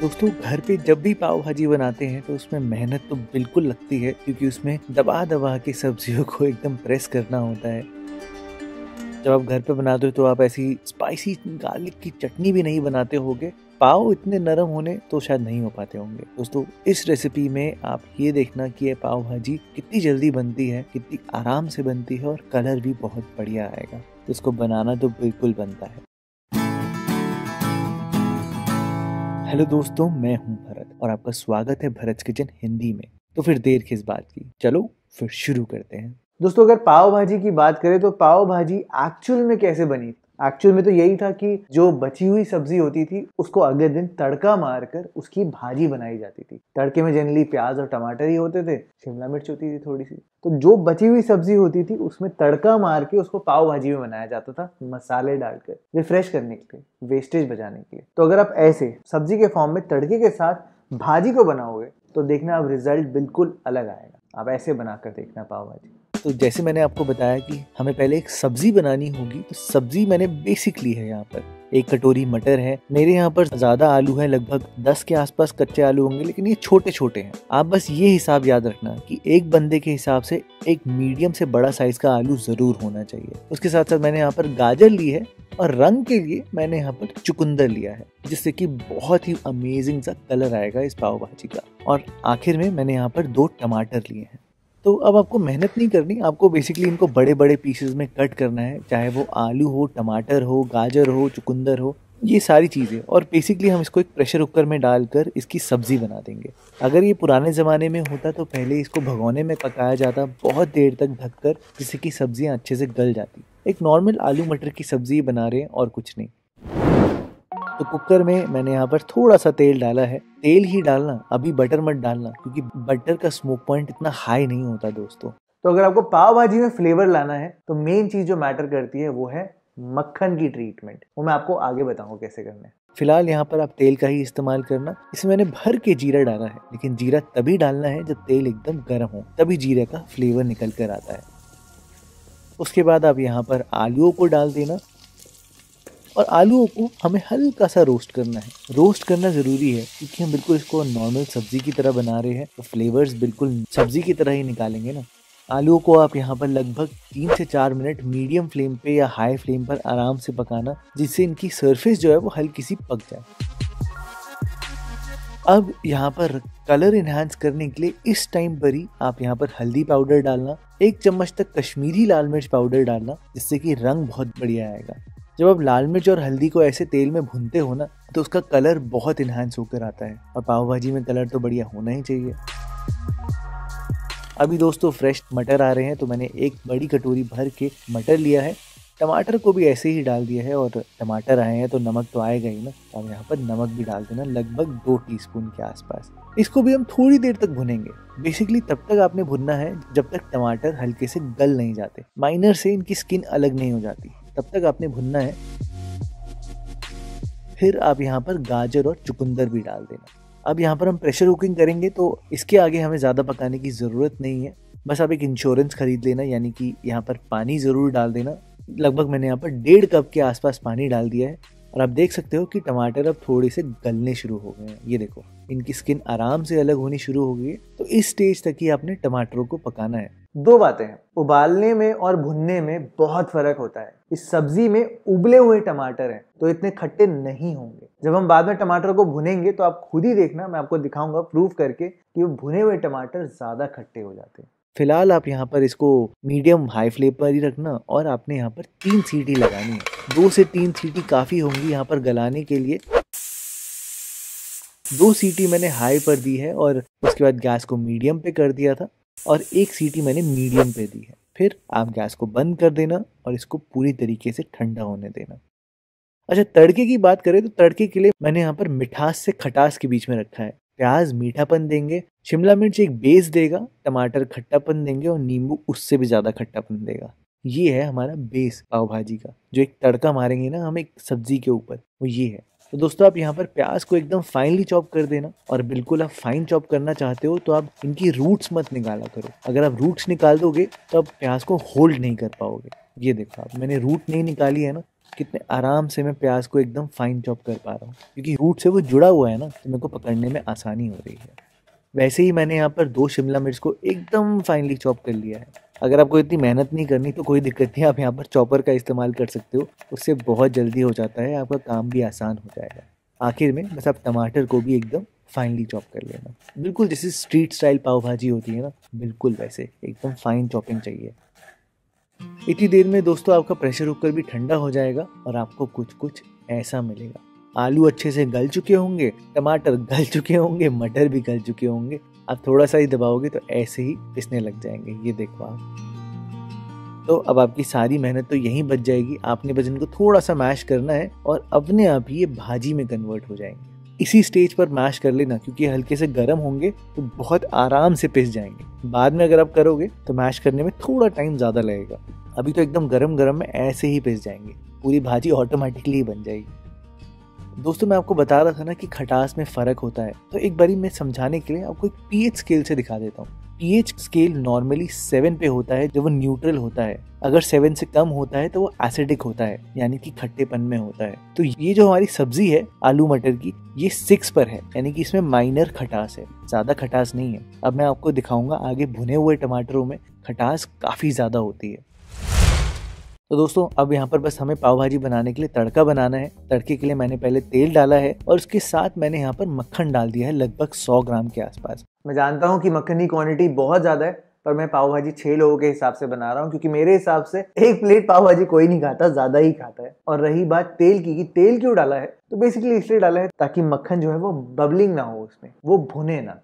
दोस्तों घर पे जब भी पाव भाजी बनाते हैं तो उसमें मेहनत तो बिल्कुल लगती है, क्योंकि उसमें दबा दबा के सब्जियों को एकदम प्रेस करना होता है। जब आप घर पे बनाते हो तो आप ऐसी स्पाइसी गार्लिक की चटनी भी नहीं बनाते होगे। पाव इतने नरम होने तो शायद नहीं हो पाते होंगे। दोस्तों इस रेसिपी में आप ये देखना कि ये पाव भाजी कितनी जल्दी बनती है, कितनी आराम से बनती है और कलर भी बहुत बढ़िया आएगा। तो इसको बनाना तो बिल्कुल बनता है। हेलो दोस्तों, मैं हूं भरत और आपका स्वागत है भरत किचन हिंदी में। तो फिर देर किस बात की, चलो फिर शुरू करते हैं। दोस्तों अगर पाव भाजी की बात करें तो पाव भाजी एक्चुअल में कैसे बनी? एक्चुअल में तो यही था कि जो बची हुई सब्जी होती थी उसको अगले दिन तड़का मारकर उसकी भाजी बनाई जाती थी। तड़के में जनरली प्याज और टमाटर ही होते थे, शिमला मिर्च होती थी थोड़ी सी। तो जो बची हुई सब्जी होती थी उसमें तड़का मार के उसको पाव भाजी में बनाया जाता था, मसाले डालकर रिफ्रेश करने के लिए, वेस्टेज बचाने के लिए। तो अगर आप ऐसे सब्जी के फॉर्म में तड़के के साथ भाजी को बनाओगे तो देखना अब रिजल्ट बिल्कुल अलग आएगा। आप ऐसे बनाकर देखना पाव भाजी। तो जैसे मैंने आपको बताया कि हमें पहले एक सब्जी बनानी होगी, तो सब्जी मैंने बेसिक ली है। यहाँ पर 1 कटोरी मटर है। मेरे यहाँ पर ज्यादा आलू है, लगभग 10 के आसपास कच्चे आलू होंगे, लेकिन ये छोटे छोटे हैं। आप बस ये हिसाब याद रखना कि एक बंदे के हिसाब से एक मीडियम से बड़ा साइज का आलू जरूर होना चाहिए। उसके साथ साथ मैंने यहाँ पर गाजर ली है और रंग के लिए मैंने यहाँ पर चुकंदर लिया है, जिससे कि बहुत ही अमेजिंग सा कलर आएगा इस पाव भाजी का। और आखिर में मैंने यहाँ पर 2 टमाटर लिए हैं। तो अब आपको मेहनत नहीं करनी, आपको बेसिकली इनको बड़े बड़े पीसेस में कट करना है, चाहे वो आलू हो, टमाटर हो, गाजर हो, चुकंदर हो, ये सारी चीज़ें। और बेसिकली हम इसको एक प्रेशर कुकर में डालकर इसकी सब्जी बना देंगे। अगर ये पुराने ज़माने में होता तो पहले इसको भगोने में पकाया जाता बहुत देर तक ढककर, जिससे कि सब्जियां अच्छे से गल जाती। एक नॉर्मल आलू मटर की सब्जी बना रहे हैं और कुछ नहीं। तो कुकर में मैंने यहाँ पर थोड़ा सा तेल डाला है। तेल ही डालना, अभी बटर मत डालना, क्योंकि बटर का स्मोक पॉइंट इतना हाई नहीं होता दोस्तों। तो अगर आपको पाव भाजी में फ्लेवर लाना है तो मेन चीज जो मैटर करती है वो है मक्खन की ट्रीटमेंट। वो मैं आपको आगे बताऊंगा कैसे करना है। फिलहाल यहाँ पर आप तेल का ही इस्तेमाल करना। इसमें मैंने भर के जीरा डाला है, लेकिन जीरा तभी डालना है जब तेल एकदम गर्म हो, तभी जीरे का फ्लेवर निकल कर आता है। उसके बाद आप यहाँ पर आलूओं को डाल देना और आलूओं को हमें हल्का सा रोस्ट करना है। रोस्ट करना ज़रूरी है, क्योंकि हम बिल्कुल इसको नॉर्मल सब्जी की तरह बना रहे हैं, तो फ्लेवर्स बिल्कुल सब्जी की तरह ही निकालेंगे ना। आलूओं को आप यहाँ पर लगभग 3 से 4 मिनट मीडियम फ्लेम पे या हाई फ्लेम पर आराम से पकाना, जिससे इनकी सरफेस जो है वो हल्की सी पक जाए। अब यहाँ पर कलर इन्हांस करने के लिए इस टाइम पर ही आप यहाँ पर हल्दी पाउडर डालना, 1 चम्मच तक कश्मीरी लाल मिर्च पाउडर डालना, जिससे कि रंग बहुत बढ़िया आएगा। जब आप लाल मिर्च और हल्दी को ऐसे तेल में भूनते हो ना, तो उसका कलर बहुत इन्हांस होकर आता है। और पाव भाजी में कलर तो बढ़िया होना ही चाहिए। अभी दोस्तों फ्रेश मटर आ रहे हैं, तो मैंने 1 बड़ी कटोरी भर के मटर लिया है। टमाटर को भी ऐसे ही डाल दिया है, और टमाटर आए हैं तो नमक तो आएगा ही ना। अब यहाँ पर नमक भी डाल देना, लगभग 2 टीस्पून के आसपास। इसको भी हम थोड़ी देर तक भुनेंगे। बेसिकली तब तक आपने भुनना है जब तक टमाटर हल्के से गल नहीं जाते, माइनर से इनकी स्किन अलग नहीं हो जाती, तब तक आपने भुनना है। फिर आप यहाँ पर गाजर और चुकंदर भी डाल देना। अब यहाँ पर हम प्रेशर कुकिंग करेंगे, तो इसके आगे हमें ज़्यादा पकाने की ज़रूरत नहीं है। बस आप एक इंश्योरेंस खरीद लेना, यानी कि यहाँ पर पानी ज़रूर डाल देना। लगभग मैंने यहाँ पर 1.5 कप के आसपास पानी डाल दिया है। और आप देख सकते हो कि टमाटर अब थोड़े से गलने शुरू हो गए हैं। ये देखो, इनकी स्किन आराम से अलग होनी शुरू हो गई है। तो इस स्टेज तक ही आपने टमाटरों को पकाना है। 2 बातें हैं, उबालने में और भुनने में बहुत फर्क होता है। इस सब्जी में उबले हुए टमाटर हैं तो इतने खट्टे नहीं होंगे। जब हम बाद में टमाटर को भुनेंगे तो आप खुद ही देखना, मैं आपको दिखाऊंगा प्रूफ करके कि वो भुने हुए टमाटर ज्यादा खट्टे हो जाते हैं। फिलहाल आप यहाँ पर इसको मीडियम हाई फ्लेम पर ही रखना, और आपने यहाँ पर 3 सीटी लगानी है। 2 से 3 सीटी काफी होंगी यहाँ पर गलाने के लिए। 2 सीटी मैंने हाई पर दी है, और उसके बाद गैस को मीडियम पे कर दिया था, और 1 सीटी मैंने मीडियम पे दी है। फिर आप गैस को बंद कर देना और इसको पूरी तरीके से ठंडा होने देना। अच्छा, तड़के की बात करें तो तड़के के लिए मैंने यहाँ पर मिठास से खटास के बीच में रखा है। प्याज मीठापन देंगे, शिमला मिर्च एक बेस देगा, टमाटर खट्टापन देंगे, और नींबू उससे भी ज्यादा खट्टापन देगा। ये है हमारा बेस पाव भाजी का, जो एक तड़का मारेंगे ना हम एक सब्जी के ऊपर, वो ये है। तो दोस्तों आप यहाँ पर प्याज को एकदम फाइनली चॉप कर देना, और बिल्कुल आप फाइन चॉप करना चाहते हो तो आप इनकी रूट्स मत निकाला करो। अगर आप रूट्स निकाल दोगे तो आप प्याज को होल्ड नहीं कर पाओगे। ये देखो, आप मैंने रूट नहीं निकाली है ना, कितने आराम से मैं प्याज को एकदम फाइन चॉप कर पा रहा हूँ, क्योंकि रूट से वो जुड़ा हुआ है ना, तो मेरे को पकड़ने में आसानी हो रही है। वैसे ही मैंने यहाँ पर 2 शिमला मिर्च को एकदम फाइनली चॉप कर लिया है। अगर आपको इतनी मेहनत नहीं करनी तो कोई दिक्कत नहीं, आप यहाँ पर चॉपर का इस्तेमाल कर सकते हो, उससे बहुत जल्दी हो जाता है, आपका काम भी आसान हो जाएगा। आखिर में बस आप टमाटर को भी एकदम फाइनली चॉप कर लेना, बिल्कुल जैसे स्ट्रीट स्टाइल पाव भाजी होती है ना, बिल्कुल वैसे एकदम फाइन चॉपिंग चाहिए। इतनी देर में दोस्तों आपका प्रेशर कुकर भी ठंडा हो जाएगा और आपको कुछ कुछ ऐसा मिलेगा। आलू अच्छे से गल चुके होंगे, टमाटर गल चुके होंगे, मटर भी गल चुके होंगे। आप थोड़ा सा ही दबाओगे तो ऐसे ही पिसने लग जाएंगे, ये देखो आप। तो अब आपकी सारी मेहनत तो यहीं बच जाएगी। आपने बस इनको थोड़ा सा मैश करना है और अपने आप ही ये भाजी में कन्वर्ट हो जाएंगे। इसी स्टेज पर मैश कर लेना, क्योंकि हल्के से गर्म होंगे तो बहुत आराम से पिस जाएंगे। बाद में अगर आप करोगे तो मैश करने में थोड़ा टाइम ज़्यादा लगेगा। अभी तो एकदम गरम गरम में ऐसे ही पिस जाएंगे, पूरी भाजी ऑटोमेटिकली बन जाएगी। दोस्तों मैं आपको बता रहा था ना कि खटास में फ़र्क होता है, तो एक बारी मैं समझाने के लिए आपको एक पीएच स्केल से दिखा देता हूँ। पीएच स्केल नॉर्मली 7 पे होता है जब वो न्यूट्रल होता है। अगर 7 से कम होता है तो वो एसिडिक होता है, यानी कि खट्टेपन में होता है। तो ये जो हमारी सब्जी है आलू मटर की, ये 6 पर है, यानी कि इसमें माइनर खटास है, ज़्यादा खटास नहीं है। अब मैं आपको दिखाऊंगा आगे भुने हुए टमाटरों में खटास काफ़ी ज़्यादा होती है। तो दोस्तों अब यहाँ पर बस हमें पाव भाजी बनाने के लिए तड़का बनाना है। तड़के के लिए मैंने पहले तेल डाला है और उसके साथ मैंने यहाँ पर मक्खन डाल दिया है, लगभग 100 ग्राम के आसपास। मैं जानता हूँ कि मक्खन की क्वांटिटी बहुत ज़्यादा है, पर मैं पाव भाजी 6 लोगों के हिसाब से बना रहा हूँ, क्योंकि मेरे हिसाब से एक प्लेट पाव भाजी कोई नहीं खाता, ज़्यादा ही खाता है। और रही बात तेल की, तेल क्यों डाला है, तो बेसिकली इसलिए डाला है ताकि मक्खन जो है वो बबलिंग ना हो, उसमें वो भुने ना।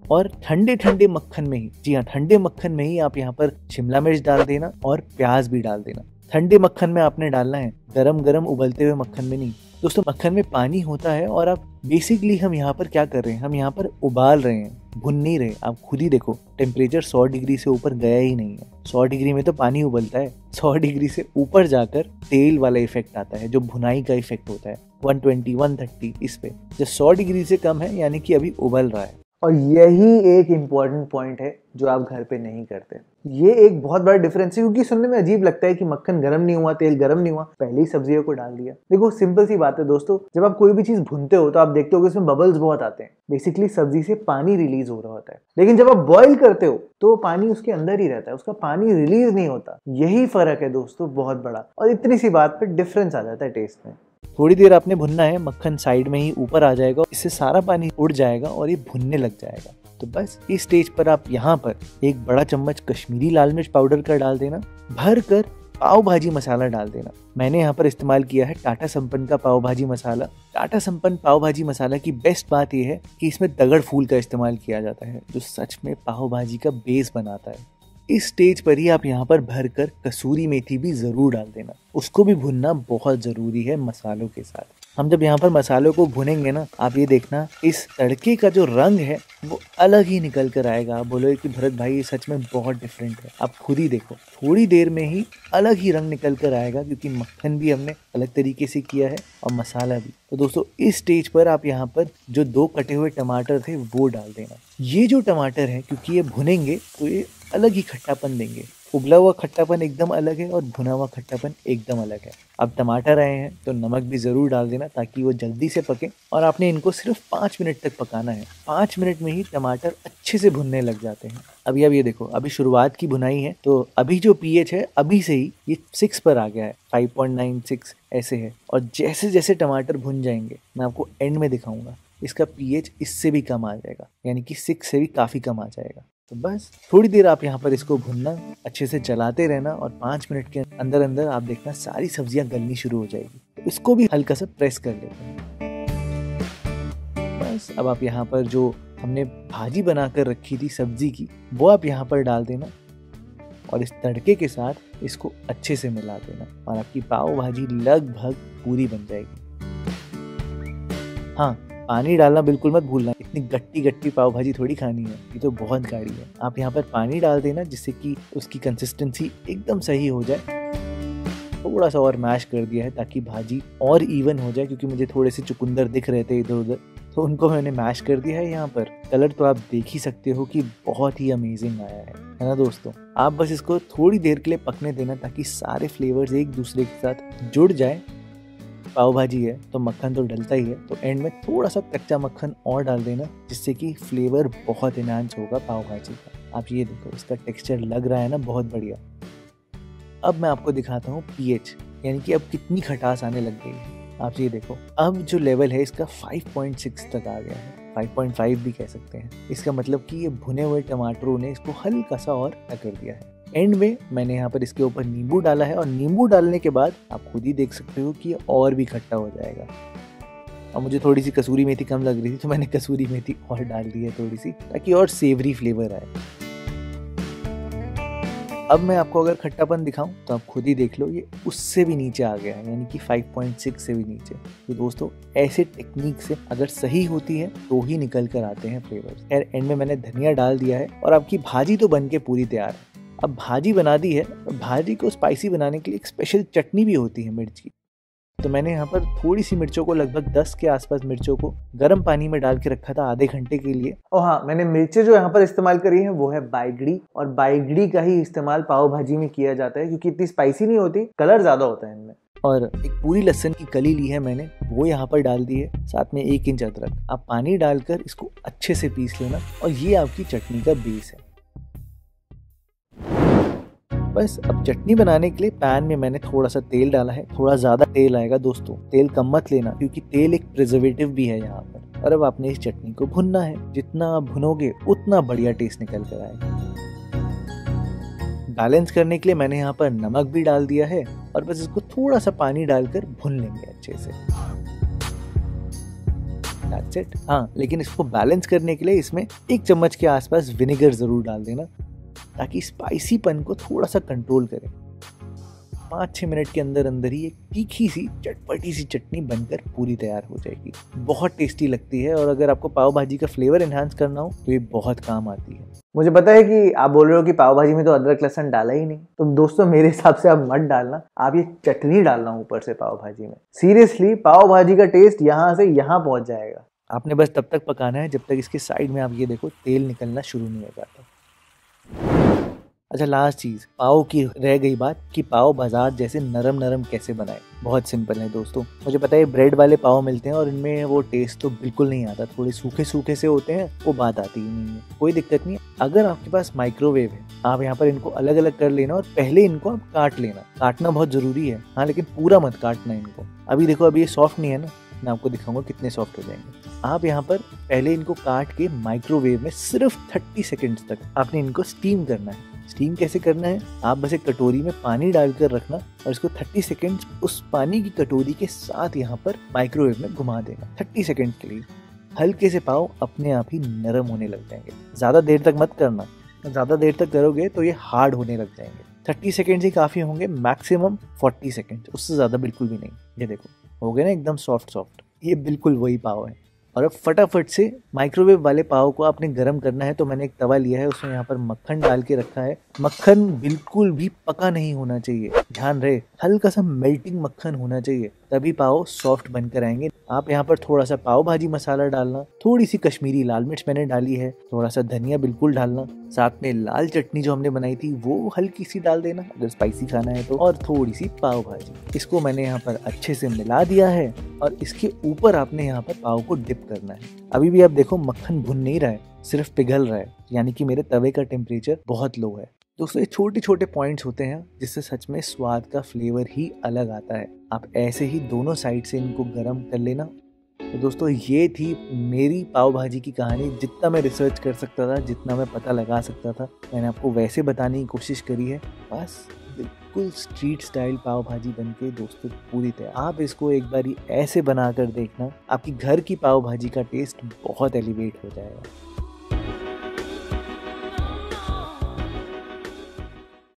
और ठंडे ठंडे मक्खन में ही, जी हाँ ठंडे मक्खन में ही आप यहाँ पर शिमला मिर्च डाल देना और प्याज भी डाल देना। ठंडे मक्खन में आपने डालना है, गरम गरम उबलते हुए मक्खन में नहीं। दोस्तों मक्खन में पानी होता है और आप बेसिकली हम यहाँ पर क्या कर रहे हैं, हम यहाँ पर उबाल रहे हैं, भुन नहीं रहे। आप खुद ही देखो टेम्परेचर 100 डिग्री से ऊपर गया ही नहीं है। 100 डिग्री में तो पानी उबलता है, 100 डिग्री से ऊपर जाकर तेल वाला इफेक्ट आता है, जो भुनाई का इफेक्ट होता है 120 130 इस पे। जब 100 डिग्री से कम है यानी कि अभी उबल रहा है। और यही एक इम्पॉर्टेंट पॉइंट है जो आप घर पे नहीं करते। ये एक बहुत बड़ा डिफरेंस है, क्योंकि सुनने में अजीब लगता है कि मक्खन गर्म नहीं हुआ, तेल गर्म नहीं हुआ, पहले ही सब्जियों को डाल दिया। देखो सिंपल सी बात है दोस्तों, जब आप कोई भी चीज भूनते हो तो आप देखते हो कि उसमें बबल्स बहुत आते हैं। बेसिकली सब्जी से पानी रिलीज हो रहा होता है, लेकिन जब आप बॉईल करते हो तो पानी उसके अंदर ही रहता है, उसका पानी रिलीज नहीं होता। यही फर्क है दोस्तों बहुत बड़ा, और इतनी सी बात पे डिफरेंस आ जाता है टेस्ट में। थोड़ी देर आपने भुनना है, मक्खन साइड में ही ऊपर आ जाएगा, इससे सारा पानी उड़ जाएगा और ये भुनने लग जाएगा। तो बस इस स्टेज पर आप यहाँ पर एक बड़ा चम्मच कश्मीरी लाल मिर्च पाउडर का डाल देना, भर कर पाव भाजी मसाला डाल देना। मैंने यहाँ पर इस्तेमाल किया है टाटा संपन्न का पाव भाजी मसाला। टाटा संपन्न पाव भाजी मसाला की बेस्ट बात यह है कि इसमें दगड़ फूल का इस्तेमाल किया जाता है, जो सच में पाव भाजी का बेस बनाता है। इस स्टेज पर ही आप यहाँ पर भरकर कसूरी मेथी भी जरूर डाल देना, उसको भी भुनना बहुत जरूरी है मसालों के साथ। हम जब यहाँ पर मसालों को भुनेंगे ना, आप ये देखना इस तड़के का जो रंग है वो अलग ही निकल कर आएगा। आप बोलोगे कि भरत भाई ये सच में बहुत डिफरेंट है। आप खुद ही देखो, थोड़ी देर में ही अलग ही रंग निकल कर आएगा, क्योंकि मक्खन भी हमने अलग तरीके से किया है और मसाला भी। तो दोस्तों इस स्टेज पर आप यहाँ पर जो 2 कटे हुए टमाटर थे वो डाल देना। ये जो टमाटर है, क्योंकि ये भुनेंगे तो ये अलग ही खट्टापन देंगे। उबला हुआ खट्टापन एकदम अलग है और भुना हुआ खट्टापन एकदम अलग है। अब टमाटर आए हैं तो नमक भी ज़रूर डाल देना, ताकि वो जल्दी से पके। और आपने इनको सिर्फ 5 मिनट तक पकाना है। 5 मिनट में ही टमाटर अच्छे से भुनने लग जाते हैं। अभी अब ये देखो, अभी शुरुआत की भुनाई है, तो अभी जो पीएच है अभी से ही ये 6 पर आ गया है, 5.96 ऐसे है। और जैसे जैसे टमाटर भुन जाएंगे, मैं आपको एंड में दिखाऊंगा, इसका पीएच इससे भी कम आ जाएगा, यानी कि 6 से भी काफ़ी कम आ जाएगा। तो बस थोड़ी देर आप यहाँ पर इसको भुनना, अच्छे से चलाते रहना, और 5 मिनट के अंदर अंदर आप देखना सारी सब्जियां गलनी शुरू हो जाएगी। तो इसको भी हल्का सा प्रेस कर लेते हैं। बस अब आप यहाँ पर जो हमने भाजी बनाकर रखी थी सब्जी की, वो आप यहाँ पर डाल देना और इस तड़के के साथ इसको अच्छे से मिला देना, और आपकी पाव भाजी लगभग पूरी बन जाएगी। हाँ, पानी डालना बिल्कुल मत भूलना, इतनी गट्टी गट्टी पाव भाजी थोड़ी खानी है, ये तो बहुत गाढ़ी है। आप यहाँ पर पानी डाल देना जिससे कि उसकी कंसिस्टेंसी एकदम सही हो जाए। थोड़ा सा और मैश कर दिया है ताकि भाजी और इवन हो जाए, क्योंकि मुझे थोड़े से चुकंदर दिख रहे थे इधर उधर, तो उनको मैंने मैश कर दिया है। यहाँ पर कलर तो आप देख ही सकते हो कि बहुत ही अमेजिंग आया है ना दोस्तों। आप बस इसको थोड़ी देर के लिए पकने देना ताकि सारे फ्लेवर्स एक दूसरे के साथ जुड़ जाए पाव भाजी है तो मक्खन तो डलता ही है, तो एंड में थोड़ा सा कच्चा मक्खन और डाल देना, जिससे कि फ्लेवर बहुत एनहांस होगा पाव भाजी का। आप ये देखो, इसका टेक्सचर लग रहा है ना बहुत बढ़िया। अब मैं आपको दिखाता हूँ पीएच, यानी कि अब कितनी खटास आने लग गई है। आप ये देखो, अब जो लेवल है इसका 5.6 तक आ गया है, 5.5 भी कह सकते हैं। इसका मतलब कि ये भुने हुए टमाटरों ने इसको हल्का सा और कर दिया है। एंड में मैंने यहाँ पर इसके ऊपर नींबू डाला है, और नींबू डालने के बाद आप खुद ही देख सकते हो कि ये और भी खट्टा हो जाएगा। और मुझे थोड़ी सी कसूरी मेथी कम लग रही थी, तो मैंने कसूरी मेथी और डाल दी है थोड़ी सी, ताकि और सेवरी फ्लेवर आए। अब मैं आपको अगर खट्टापन दिखाऊं तो आप खुद ही देख लो, ये उससे भी नीचे आ गया है, यानी कि 5.6 से भी नीचे। तो दोस्तों, ऐसे टेक्निक से अगर सही होती है तो ही निकल कर आते हैं फ्लेवर्स। खैर, एंड में मैंने धनिया डाल दिया है और आपकी भाजी तो बन के पूरी तैयार है। अब भाजी बना दी है, और भाजी को स्पाइसी बनाने के लिए एक स्पेशल चटनी भी होती है मिर्च की। तो मैंने यहाँ पर थोड़ी सी मिर्चों को, लगभग 10 के आसपास मिर्चों को गर्म पानी में डाल के रखा था आधे घंटे के लिए। और हाँ, मैंने मिर्चें जो यहाँ पर इस्तेमाल करी है वो है बाइगड़ी, और बाइगड़ी का ही इस्तेमाल पाव भाजी में किया जाता है, क्योंकि इतनी स्पाइसी नहीं होती, कलर ज्यादा होता है इनमें। और एक पूरी लहसुन की कली ली है मैंने, वो यहाँ पर डाल दी है, साथ में 1 इंच अदरक। आप पानी डालकर इसको अच्छे से पीस लेना, और ये आपकी चटनी का बेस है। बस अब चटनी बनाने के लिए पैन में मैंने थोड़ा सा तेल डाला है। थोड़ा ज्यादा तेल आएगा दोस्तों, तेल कम मत लेना, क्योंकि तेल एक प्रिजर्वेटिव भी है यहाँ पर। और अब आपने इस चटनी को भुनना है, जितना आप भुनोगे उतना बढ़िया टेस्ट निकल कर आएगा। बैलेंस करने के लिए मैंने यहाँ पर नमक भी डाल दिया है, और बस इसको थोड़ा सा पानी डालकर भुन लेंगे अच्छे से। That's it। हाँ, लेकिन इसको बैलेंस करने के लिए इसमें 1 चम्मच के आसपास विनेगर जरूर डाल देना, ताकि स्पाइसीपन को थोड़ा सा कंट्रोल करें। 5-6 मिनट के अंदर अंदर ही एक तीखी सी चटपटी सी चटनी बनकर पूरी तैयार हो जाएगी। बहुत टेस्टी लगती है, और अगर आपको पाव भाजी का फ्लेवर एनहांस करना हो तो ये बहुत काम आती है। मुझे पता है कि आप बोल रहे हो कि पाव भाजी में तो अदरक लहसुन डाला ही नहीं, तो दोस्तों मेरे हिसाब से आप मत डालना, आप ये चटनी डालना ऊपर से पाव भाजी में। सीरियसली, पाव भाजी का टेस्ट यहाँ से यहाँ पहुंच जाएगा। आपने बस तब तक पकाना है जब तक इसके साइड में आप ये देखो तेल निकलना शुरू नहीं हो जाता। अच्छा, लास्ट चीज पाव की रह गई बात कि पाव बाजार जैसे नरम नरम कैसे बनाए। बहुत सिंपल है दोस्तों। मुझे पता है ब्रेड वाले पाव मिलते हैं और इनमें वो टेस्ट तो बिल्कुल नहीं आता, थोड़े सूखे सूखे से होते हैं, वो बात आती ही नहीं है। कोई दिक्कत नहीं, अगर आपके पास माइक्रोवेव है आप यहाँ पर इनको अलग अलग कर लेना, और पहले इनको आप काट लेना। काटना बहुत जरूरी है, हाँ, लेकिन पूरा मत काटना इनको। अभी देखो, अभी ये सॉफ्ट नहीं है ना, मैं आपको दिखाऊंगा कितने सॉफ्ट हो जाएंगे। आप यहाँ पर पहले इनको काट के माइक्रोवेव में सिर्फ 30 सेकेंड्स तक आपने इनको स्टीम करना है। स्टीम कैसे करना है, आप बस एक कटोरी में पानी डालकर रखना, और इसको 30 सेकेंड्स उस पानी की कटोरी के साथ यहाँ पर माइक्रोवेव में घुमा देना 30 सेकेंड के लिए। हल्के से पाव अपने आप ही नरम होने लग जाएंगे। ज़्यादा देर तक मत करना, ज़्यादा देर तक करोगे तो ये हार्ड होने लग जाएंगे। 30 सेकेंड्स ही काफ़ी होंगे, मैक्सिमम 40 सेकेंड, उससे ज़्यादा बिल्कुल भी नहीं। ये देखो, हो गए ना एकदम सॉफ्ट सॉफ्ट। ये बिल्कुल वही पाव है। और अब फटाफट से माइक्रोवेव वाले पाव को आपने गर्म करना है। तो मैंने एक तवा लिया है, उसमें यहाँ पर मक्खन डाल के रखा है। मक्खन बिल्कुल भी पका नहीं होना चाहिए, ध्यान रहे, हल्का सा मेल्टिंग मक्खन होना चाहिए, तभी पाव सॉफ्ट बनकर आएंगे। आप यहाँ पर थोड़ा सा पाव भाजी मसाला डालना, थोड़ी सी कश्मीरी लाल मिर्च मैंने डाली है, थोड़ा सा धनिया बिल्कुल डालना, साथ में लाल चटनी जो हमने बनाई थी वो हल्की सी डाल देना अगर स्पाइसी खाना है तो, और थोड़ी सी पाव भाजी। इसको मैंने यहाँ पर अच्छे से मिला दिया है, और इसके ऊपर आपने यहाँ पर पाव को डिप करना है। अभी भी आप देखो मक्खन भुन नहीं रहा है, सिर्फ पिघल रहा है, यानी कि मेरे तवे का टेम्परेचर बहुत लो है। दोस्तों, ये छोटे छोटे पॉइंट्स होते हैं जिससे सच में स्वाद का फ्लेवर ही अलग आता है। आप ऐसे ही दोनों साइड से इनको गर्म कर लेना। तो दोस्तों, ये थी मेरी पाव भाजी की कहानी। जितना मैं रिसर्च कर सकता था, जितना मैं पता लगा सकता था, मैंने आपको वैसे बताने की कोशिश करी है। बस बिल्कुल स्ट्रीट स्टाइल पाव भाजी बनके दोस्तों पूरी तैयार। आप इसको एक बारी ऐसे बनाकर देखना, आपकी घर की पाव भाजी का टेस्ट बहुत एलिवेट हो जाएगा।